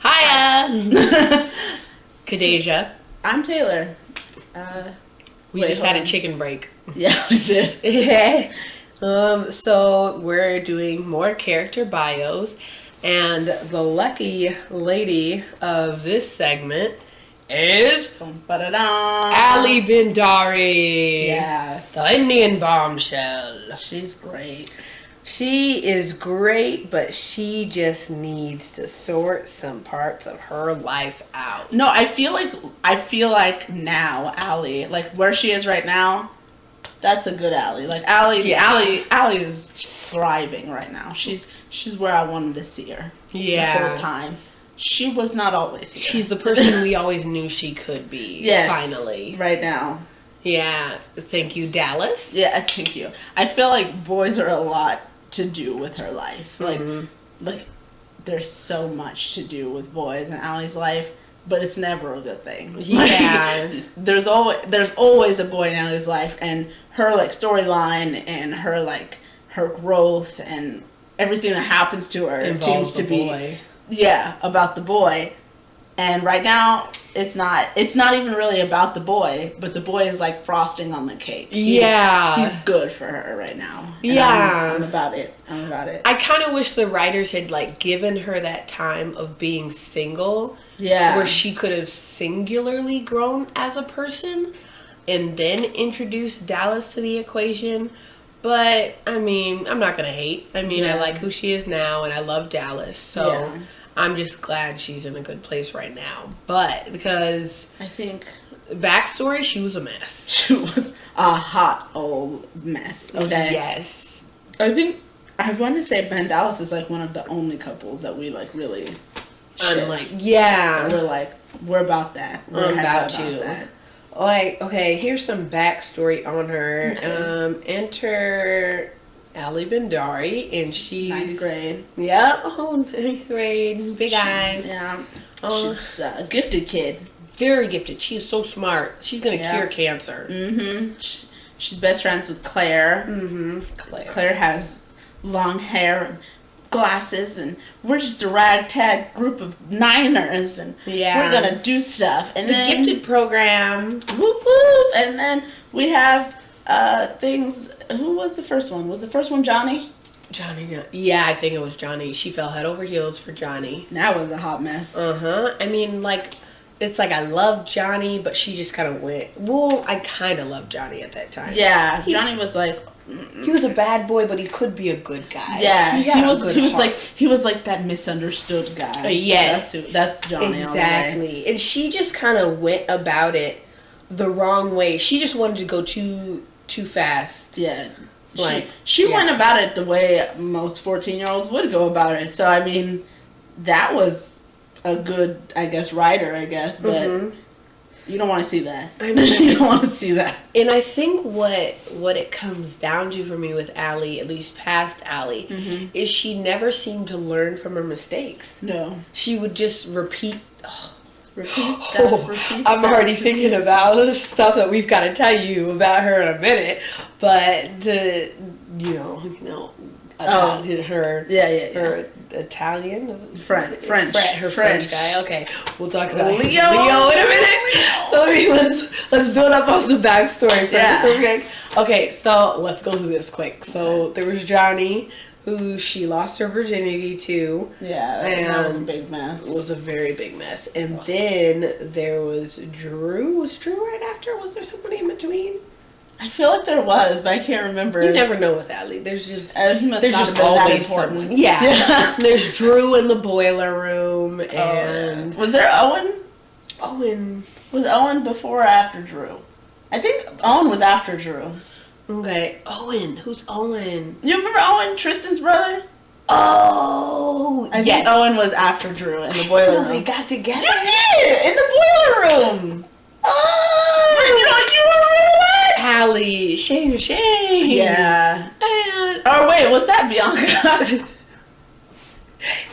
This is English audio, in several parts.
Hiya! Kadeja. I'm Taylor. We just had a chicken break. Yeah, we did. Yeah. So we're doing more character bios, and the lucky lady of this segment is Alli Bhandari. Yeah. The Indian bombshell. She's great. She is great, but she just needs to sort some parts of her life out. No, I feel like now Alli, like where she is right now, that's a good Alli. Like Alli is thriving right now. She's where I wanted to see her. Yeah. The whole time. She was not always here. She's the person we always knew she could be. Yes. Finally. Right now. Yeah. Thank you, Dallas. Yeah, thank you. I feel like boys are a lot to do with her life. Like there's so much to do with boys in Alli's life, but it's never a good thing. Yeah. Like, there's always a boy in Alli's life, and her like storyline and her growth and everything that happens to her Involves seems to the be boy. Yeah, about the boy. And right now it's not even really about the boy, but the boy is like frosting on the cake. He's good for her right now. And Yeah. I'm about it. I kind of wish the writers had like given her that time of being single. Yeah. Where she could have singularly grown as a person and then introduced Dallas to the equation. But, I mean, I'm not going to hate. I mean, I like who she is now, and I love Dallas. So, I'm just glad she's in a good place right now. But, because... I think... Backstory, she was a mess. She was a hot old mess. Okay? Yes. I think... I want to say Ben Dallas is, like, one of the only couples that we, like, really... We're like, we're about that. We're about you. That. Like, okay, here's some backstory on her. Okay. Enter Alli Bhandari, and she's... 9th grade. Yep. Oh, 9th grade. Big eyes. Yeah. She's a gifted kid. Very gifted. She is so smart. She's going to cure cancer. Mm-hmm. She's best friends with Claire. Mm-hmm. Claire has long hair and glasses, and we're just a ragtag group of Niners, and we're gonna do stuff. And the then, gifted program, whoop whoop. And then we have things. Who was the first one? Was the first one Johnny? Yeah, I think it was Johnny. She fell head over heels for Johnny. That was a hot mess. I mean, like, it's like I love Johnny, but she just kind of went. Well, I kind of loved Johnny at that time. Yeah, Johnny was like. He was a bad boy, but he could be a good guy. Yeah, he was like that misunderstood guy. Yes, that's Johnny. Exactly. And she just kind of went about it the wrong way. She just wanted to go too fast. Yeah, she went about it the way most 14-year-olds would go about it. So I mean, that was a good, I guess, writer, but. You don't want to see that. I mean, you don't want to see that. And I think what it comes down to for me with Alli, at least past Alli, is she never seemed to learn from her mistakes. No. She would just repeat stuff. I'm already thinking about the stuff that we've got to tell you about her in a minute. But her Italian, French guy. Okay, we'll talk about Leo in a minute. Let's build up on some backstory first. Yeah. Okay. So let's go through this quick. So there was Johnny, who she lost her virginity to. Yeah, and that was a big mess. It was a very big mess. And then there was Drew. Was Drew right after? Was there somebody in between? I feel like there was, but I can't remember. You never know with Alli. There's just he must there's not just have been always that important. Someone. Yeah. There's Drew in the boiler room, and was there Owen? Owen was Owen before or after Drew? I think Owen was after Drew. Okay, Owen. Who's Owen? You remember Owen, Tristan's brother? Oh, I think Owen was after Drew in the boiler room. They got together. You did in the boiler room. Oh, you remember that? Alli, shame. Yeah. Wait, was that Bianca?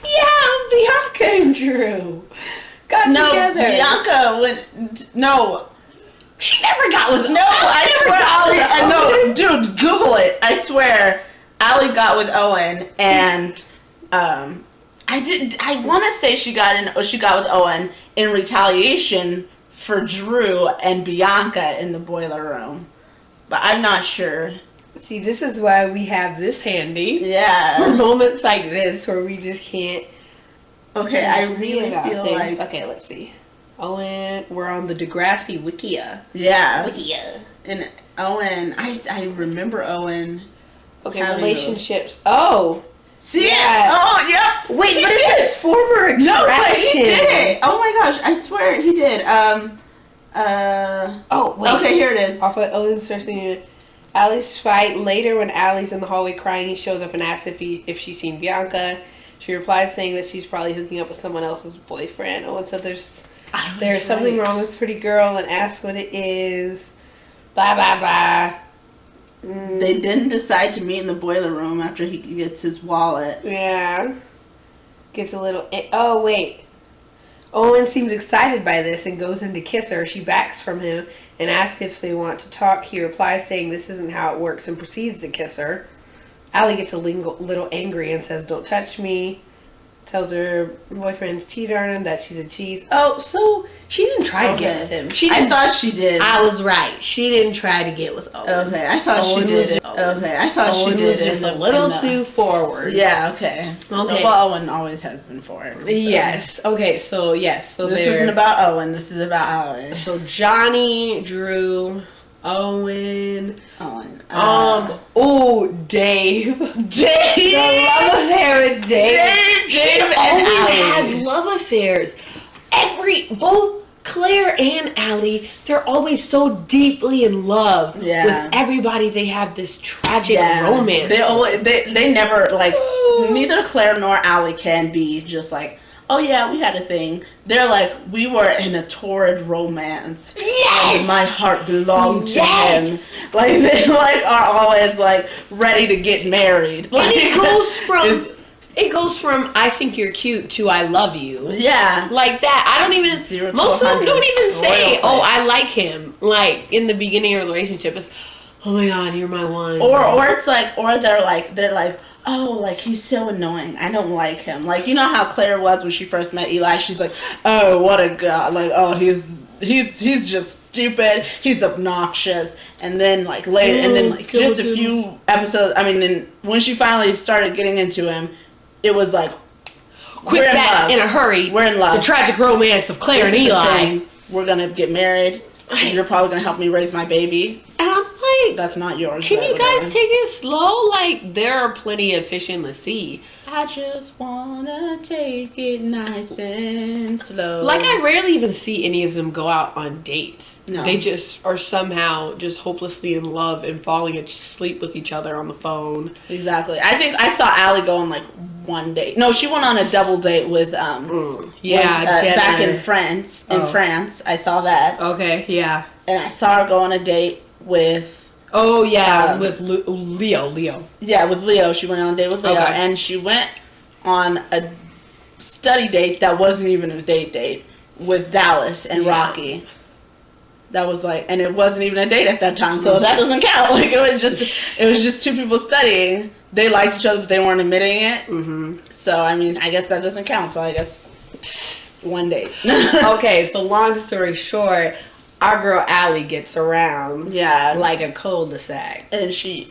Yeah, Bianca and Drew got together. Bianca went. No. She never got with. No, I swear, no, dude, Google it. I swear, Alli got with Owen, and I want to say she got with Owen in retaliation for Drew and Bianca in the boiler room, but I'm not sure. See, this is why we have this handy. Yeah. For moments like this where we just can't. Okay, I really feel things. like. Okay, let's see. Owen, we're on the Degrassi Wikia. Yeah. Wikia. And Owen, I remember Owen. Okay, relationships. Oh. See? Yeah. Oh, yeah. Wait, what is this? Former attraction. No, but he did it. Oh my gosh, I swear he did. Oh, wait. Okay, here it is. Off of Owen's first thing. Allie's fight. Later, when Allie's in the hallway crying, he shows up and asks if she's seen Bianca. She replies saying that she's probably hooking up with someone else's boyfriend. Owen said there's something wrong with Pretty Girl and asks what it is. Blah, blah, blah. They didn't decide to meet in the boiler room after he gets his wallet. Yeah. Gets a little... Oh, wait. Owen seems excited by this and goes in to kiss her. She backs from him and asks if they want to talk. He replies saying this isn't how it works and proceeds to kiss her. Allie gets a little angry and says, "Don't touch me." Tells her boyfriend's cheated on her, that she's a cheese. Oh, so she didn't try to get with him. I thought she did. I was right. She didn't try to get with Owen. Okay, I thought she did. Okay, I thought she did. Was just a little too forward. Yeah. Okay. Okay. Well, Owen always has been forward. So. Yes. Okay. So yes. So this isn't about Owen. This is about Allie. So Johnny, Drew, Owen. Oh, Dave. Dave. The love affair with Dave. Dave and always has love affairs. Both Claire and Allie, they're always so deeply in love with everybody. They have this tragic romance. They never like neither Claire nor Allie can be just like, oh yeah, we had a thing. They're like, we were in a torrid romance. Yes! And my heart belonged to him. Like they like are always like ready to get married. Like, and it goes from I think you're cute to I love you. Yeah. Like that. I don't even most of them don't even say, "Oh, I like him." Like in the beginning of the relationship, it's, "Oh my god, you're my one." Or it's like, or they're like, "Oh, like he's so annoying. I don't like him." Like you know how Claire was when she first met Eli. She's like, "Oh, what a god! Like, oh, he's just stupid. He's obnoxious." And then like later, and then like just a few episodes. I mean, then when she finally started getting into him, it was like, quit that in a hurry. We're in love. The tragic romance of Claire and Eli. We're gonna get married. You're probably gonna help me raise my baby. And I'm like, that's not yours. Can you guys take it slow? Like, there are plenty of fish in the sea. I just wanna take it nice and slow. Like, I rarely even see any of them go out on dates. No. They just are somehow just hopelessly in love and falling asleep with each other on the phone. Exactly. I think I saw Allie go on like one date. No, she went on a double date with back in France. France, I saw that. Okay, yeah. And I saw her go on a date with. Oh yeah, with Leo. Yeah, with Leo. She went on a date with Leo, and she went on a study date that wasn't even a date with Dallas and Rocky. That was like, and it wasn't even a date at that time, so that doesn't count. Like it was just two people studying. They liked each other, but they weren't admitting it. Mm-hmm. So I mean, I guess that doesn't count. So I guess one date. Okay, so long story short. Our girl Allie gets around, like a cul-de-sac, and she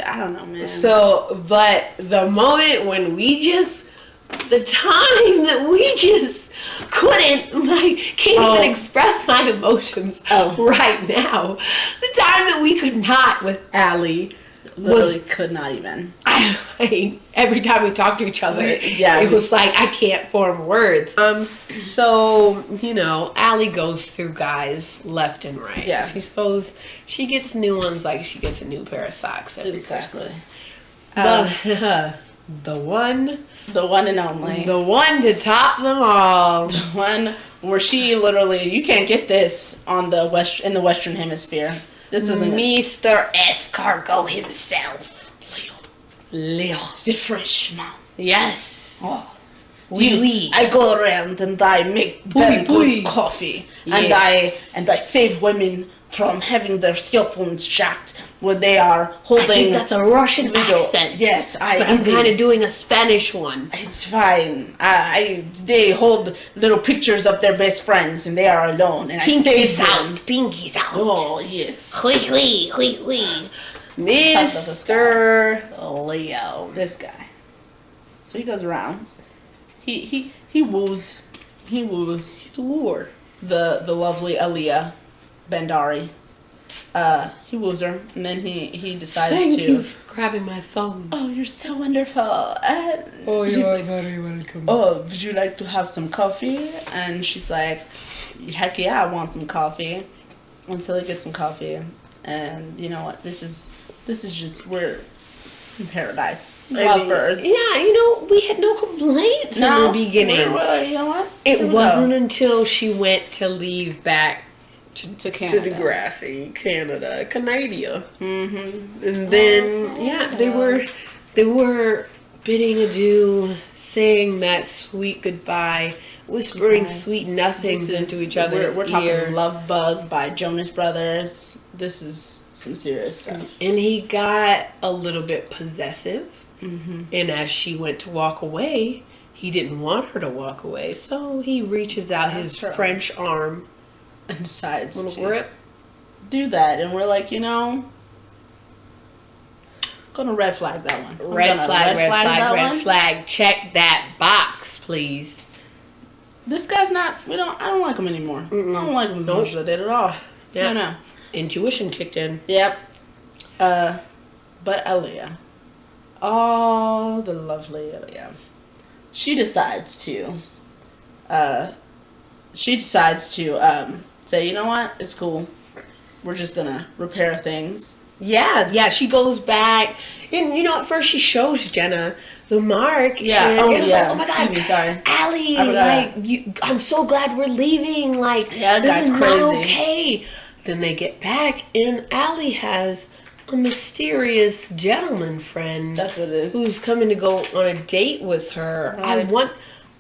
I don't know, man. So, but the moment when the time that we just couldn't, like, can't even express my emotions right now. The time that we could not with Allie. Literally could not even. Every time we talked to each other, it was like I can't form words. So you know, Allie goes through guys left and right. Yeah, she gets new ones, like she gets a new pair of socks every Christmas. The one and only, the one to top them all, the one where she literally, you can't get this in the Western Hemisphere. This isn't Mr. Escargot himself. Leo. The Frenchman. Yes. Oh. Oui. I go around and I make very good coffee. Yes. And I save women from having their cell phones jacked when they are holding. I think that's a Russian accent. Yes, but I'm kind of doing a Spanish one. It's fine. They hold little pictures of their best friends and they are alone. And Pinkies out. Pinkies out. Oh yes. Hui. Mr. Leo. This guy. So he goes around. He woos. He's a wooer. The lovely Alli Bhandari. He woos her, and then he decides Thank to. you for grabbing my phone. Oh, you're so wonderful. Oh, you are very welcome. Oh, would you like to have some coffee? And she's like, heck yeah, I want some coffee. Until he gets some coffee, and you know what? This is just we're in paradise. Lovebirds. Yeah, we had no complaints in the beginning. You know what? It wasn't until she went to leave back to Canada. To Degrassi, Canada. Mm-hmm. And then, they were bidding adieu, saying that sweet goodbye, whispering sweet nothings into each other's ear. We're talking Love Bug by Jonas Brothers. This is some serious stuff. And he got a little bit possessive. Mm-hmm. And as she went to walk away, he didn't want her to walk away. So he reaches out his French arm and decides to grip. Do that. And we're like, gonna red flag that one. Red flag. Check that box, please. This guy's not, I don't like him anymore. Mm-mm. I don't like him as much as I did at all. Yeah. No. Intuition kicked in. Yep. But Alli. Oh, the lovely Alli. She decides to say, you know what? It's cool. We're just gonna repair things. Yeah, she goes back. And, at first she shows Jenna the mark. Yeah. And like, oh my God. Sorry. Alli, I'm so glad we're leaving. Like, this is crazy. Not okay. Then they get back, and Alli has a mysterious gentleman friend. That's what it is. Who's coming to go on a date with her. Right.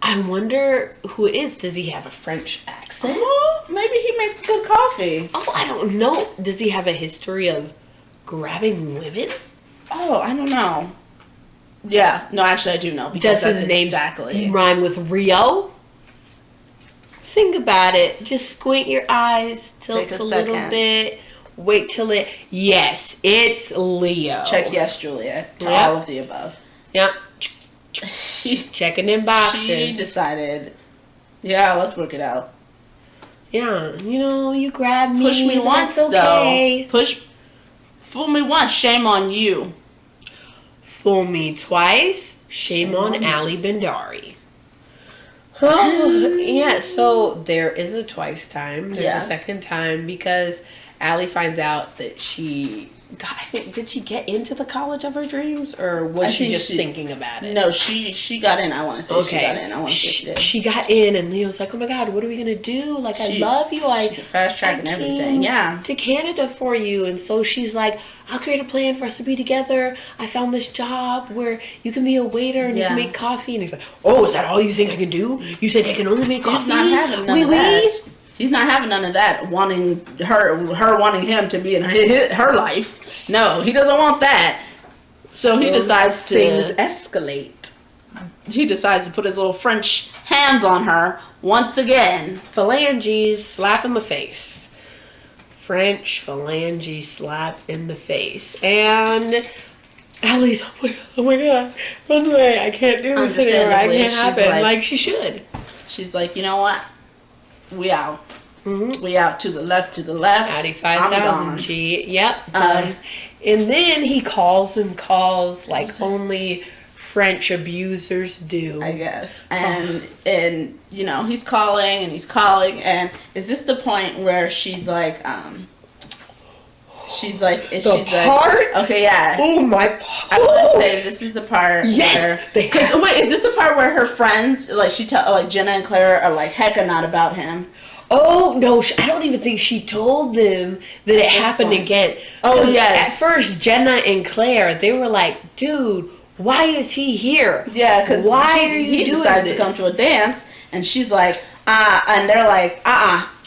I wonder who it is. Does he have a French accent? Oh, maybe he makes good coffee. Oh, I don't know. Does he have a history of grabbing women? Oh, I don't know. Yeah, no, actually I do know. Because does his name rhyme with Rio? Think about it. Just squint your eyes, tilt a little bit, wait till it. Yes, it's Leo. Check yes, Juliet. To all of the above. Yep. Checking in boxes. She decided, let's work it out. Yeah, you grab me. Push me once, okay. Though. Fool me once, shame on you. Fool me twice, shame on Alli Bhandari. Oh, yeah, so there is a twice time. There's a second time because Alli finds out that did she get into the college of her dreams, or was she just thinking about it? No, she got in. I want to say she got in. I want to say she did. She got in, and Leo's like, oh my God, what are we going to do? Like, I love you. Fast track and everything, to Canada for you. And so she's like, I'll create a plan for us to be together. I found this job where you can be a waiter and you can make coffee. And he's like, oh, is that all you think I can do? You said I can only make coffee? He's not having none of that. He's not having none of that, wanting her wanting him to be in her life. No, he doesn't want that. So he decides to... Things escalate. He decides to put his little French hands on her once again. Phalanges, slap in the face. French phalange slap in the face. And Allie's, oh my God, run away. I can't do this anymore. I can't happen. Like she should. She's like, you know what? We out. Mm-hmm. We out to the left. Audi 5000 G. Yep. And then he calls and calls like only French abusers do. I guess. And he's calling and is this the point where she's like okay, yeah. Oh my! I would say this is the part. Yes. Wait, is this the part where her friends, Jenna and Claire, are like hecka not about him? Oh no! I don't even think she told them that it happened again. Oh yes. At first, Jenna and Claire, they were like, "Dude, why is he here?" Yeah, because he decides to come to a dance, and she's like, and they're like,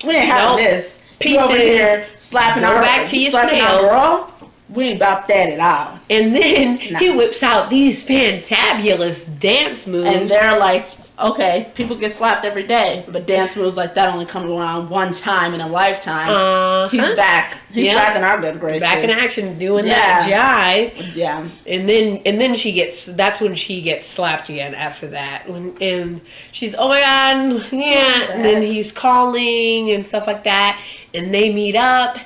we ain't having this. pieces. You over here slapping Go our back to your slapping our snails. girl. We ain't about that at all. And then he whips out these fantabulous dance moves. And they're like, okay, people get slapped every day, but dance moves like that only come around one time in a lifetime. He's back. He's back in our good graces. Back in action, doing that jive. Yeah. And then that's when she gets slapped again after that. And she's, oh my God, yeah. And then he's calling and stuff like that. And they meet up.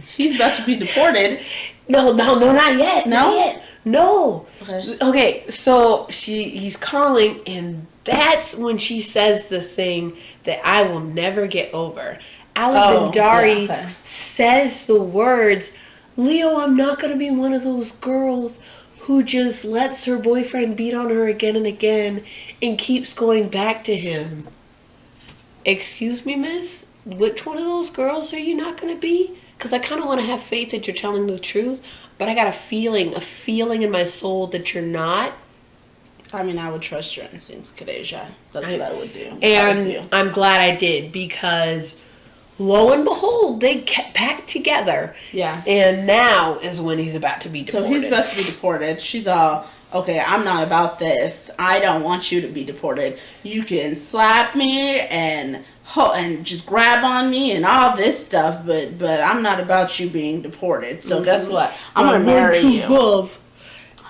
She's about to be deported. No, not yet. No? Not yet. No. Okay. Okay, so he's calling, and that's when she says the thing that I will never get over. Alli Bhandari says the words, Leo, I'm not going to be one of those girls who just lets her boyfriend beat on her again and again and keeps going back to him. Excuse me, miss? Which one of those girls are you not going to be? Because I kind of want to have faith that you're telling the truth, but I got a feeling in my soul that you're not. I mean, I would trust your instincts, Kadeja. That's what I would do. And I'm glad I did, because lo and behold, they get back together. Yeah. And now is when he's about to be deported. So he's about to be deported. She's all, okay, I'm not about this. I don't want you to be deported. You can slap me and just grab on me and all this stuff, but I'm not about you being deported. So guess what? I'm going to marry you.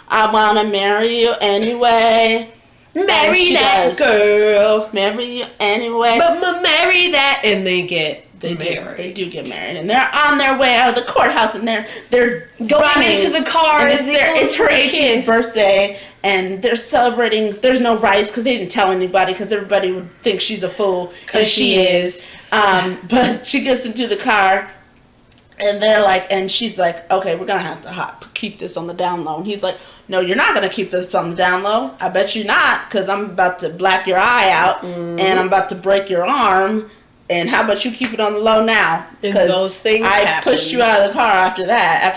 I want to marry you anyway. Marry that girl. Marry you anyway. But marry that. And they get married. They do get married. And they're on their way out of the courthouse, and they're going running into the car. And it's her 18th birthday, and they're celebrating. There's no rice because they didn't tell anybody, because everybody would think she's a fool. Because she is. But she gets into the car, and she's like, okay, we're going to have to keep this on the down low. And he's like, no, you're not going to keep this on the down low. I bet you not, because I'm about to black your eye out, and I'm about to break your arm. And how about you keep it on the low now? Because those things I pushed you out of the car after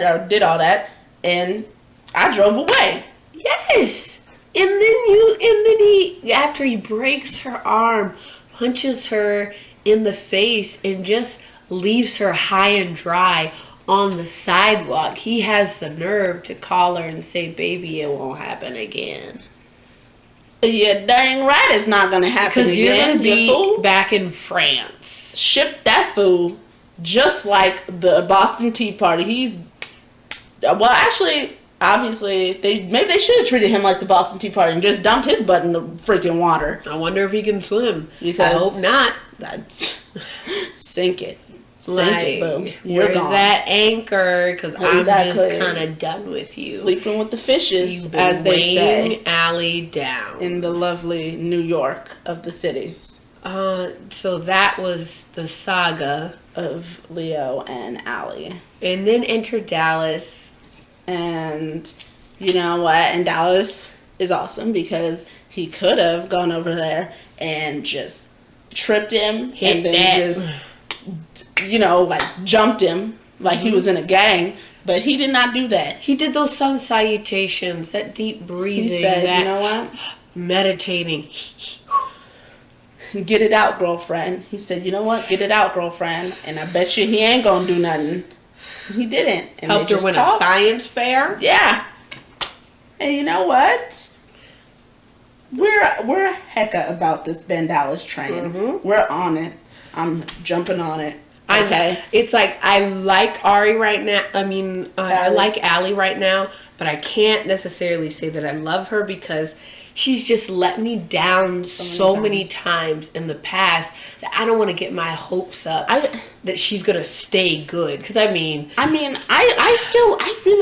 I did all that, and I drove away. Yes. And then he, after he breaks her arm, punches her in the face and just leaves her high and dry on the sidewalk. He has the nerve to call her and say, baby, it won't happen again. Yeah, dang right it's not going to happen again. Because you're going to be back in France. Ship that fool, just like the Boston Tea Party. Obviously, maybe they should have treated him like the Boston Tea Party and just dumped his butt in the freaking water. I wonder if he can swim. I hope not. Sink it. Sink it, boo. Where's that anchor? Because I'm just kind of done with you. Sleeping with the fishes, as they say. Alli down. In the lovely New York of the cities. So that was the saga of Leo and Alli. And then enter Dallas. And you know what? And Dallas is awesome because he could have gone over there and just tripped him and then just jumped him like he was in a gang, but he did not do that. He did those sun salutations, that deep breathing, he said, you know what? Meditating. Get it out, girlfriend. He said, you know what? Get it out, girlfriend. And I bet you he ain't gonna do nothing. He didn't. And helped her win a science fair. Yeah. And you know what? We're hecka about this Ben Dallas train. Mm-hmm. We're on it. I'm jumping on it. Okay. It's like I like Ari right now. I mean, I like Alli right now, but I can't necessarily say that I love her because she's just let me down so many times in the past that I don't want to get my hopes up that she's gonna stay good. Because I really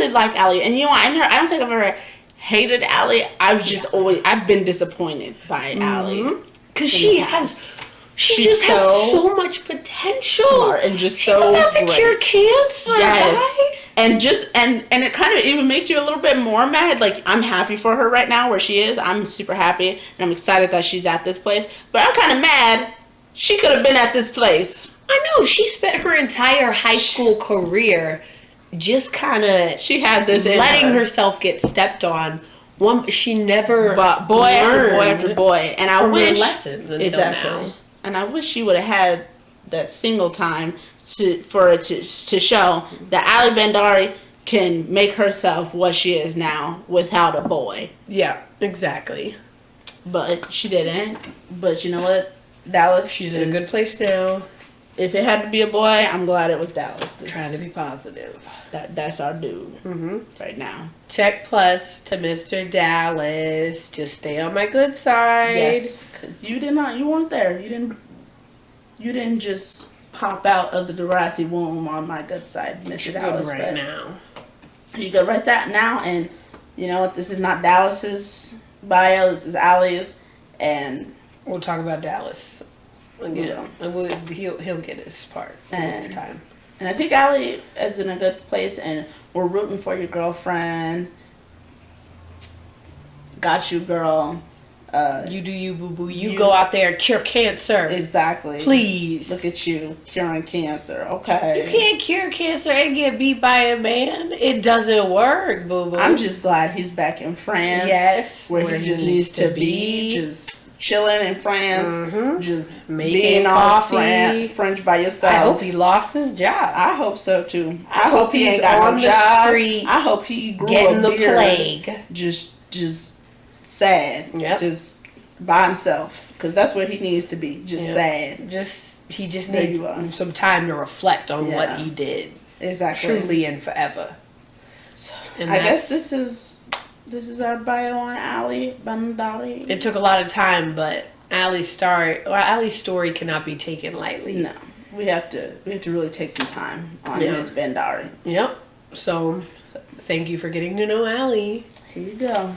like Alli, and you know, I don't think I've ever hated Alli. I've been disappointed by Alli because she just has so much potential, smart and just she's about to cure cancer. Yes, guys. and it kind of even makes you a little bit more mad. Like, I'm happy for her right now where she is. I'm super happy and I'm excited that she's at this place. But I'm kind of mad she could have been at this place. I know, she spent her entire high school career just kind of letting herself get stepped on. She never boy after boy, and I wish lessons until now. And I wish she would have had that single time for it to show that Alli Bhandari can make herself what she is now without a boy. Yeah, exactly. But she didn't. But you know what? Dallas. She's in a good place now. If it had to be a boy, I'm glad it was Dallas. Trying to be positive. That's our dude right now. Check plus to Mr. Dallas. Just stay on my good side. Yes, because you weren't there. You didn't just pop out of the Degrassi womb on my good side, Mr. Dallas. Right now. You could write that now, and you know what? This is not Dallas's bio. This is Alli's, and we'll talk about Dallas again. And he'll get his part next time. And I think Alli is in a good place, and we're rooting for your girlfriend. Got you, girl. You do you, boo boo. You go out there and cure cancer. Exactly. Please. Look at you curing cancer. Okay. You can't cure cancer and get beat by a man. It doesn't work, boo boo. I'm just glad he's back in France. Yes. Where he just needs to be. Just chilling in France. Just making being coffee. French by yourself. I hope he lost his job. I hope so too. I hope he ain't got on no the job. street. I hope he grew getting a the beard. plague. Just sad. Yep. Just by himself, because that's what he needs to be. Just sad. He just needs some time to reflect on what he did. Exactly. Truly and forever. So, I guess this is our bio on Alli Bhandari. It took a lot of time, but Alli's story cannot be taken lightly. No, we have to really take some time on Ms. Bhandari. Yep. So thank you for getting to know Alli. Here you go.